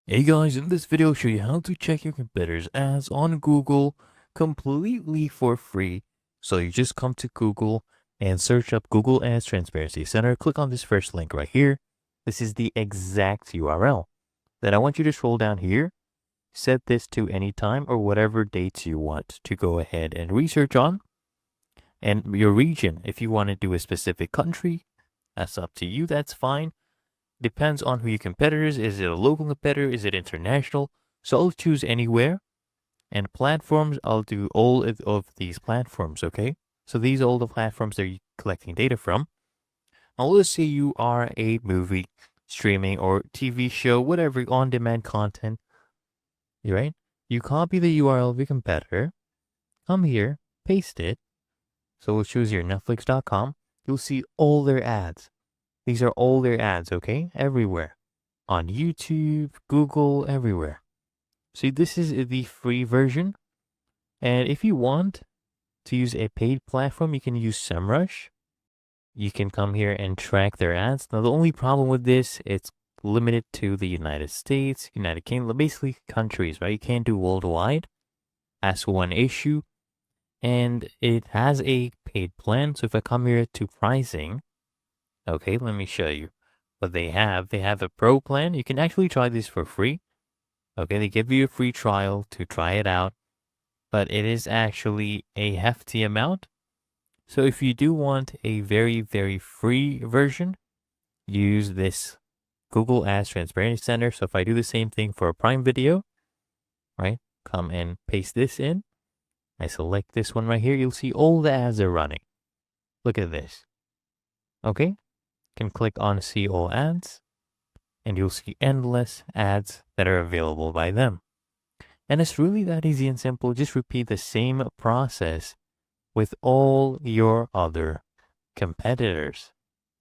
Hey guys, in this video I'll show you how to check your competitors' ads on Google completely for free. So you just come to Google and search up Google Ads Transparency Center. Click on this first link right here. This is the exact URL. Then I want you to scroll down here, set this to any time or whatever dates you want to go ahead and research on. And your region, if you want to do a specific country, that's up to you, that's fine. Depends on who your competitor is. Is it a local competitor? Is it international? So I'll choose anywhere. And platforms, I'll do all of these platforms, okay? So these are all the platforms that you're collecting data from. Now let's say you are a movie streaming or TV show, whatever, on-demand content, right? You copy the URL of your competitor, come here, paste it. So we'll choose your Netflix.com. You'll see all their ads. These are all their ads, okay? Everywhere. On YouTube, Google, everywhere. See, this is the free version. And if you want to use a paid platform, you can use SEMrush. You can come here and track their ads. Now, the only problem with this, it's limited to the United States, United Kingdom, basically countries, right? You can't do worldwide. That's one issue. And it has a paid plan. So if I come here to pricing, okay, let me show you what they have. They have a pro plan. You can actually try this for free. Okay, they give you a free trial to try it out, but it is actually a hefty amount. So if you do want a very, very free version, use this Google Ads Transparency Center. So if I do the same thing for a Prime Video, right, come and paste this in. I select this one right here. You'll see all the ads are running. Look at this. Okay, can click on see all ads and you'll see endless ads that are available by them. And it's really that easy and simple. Just repeat the same process with all your other competitors.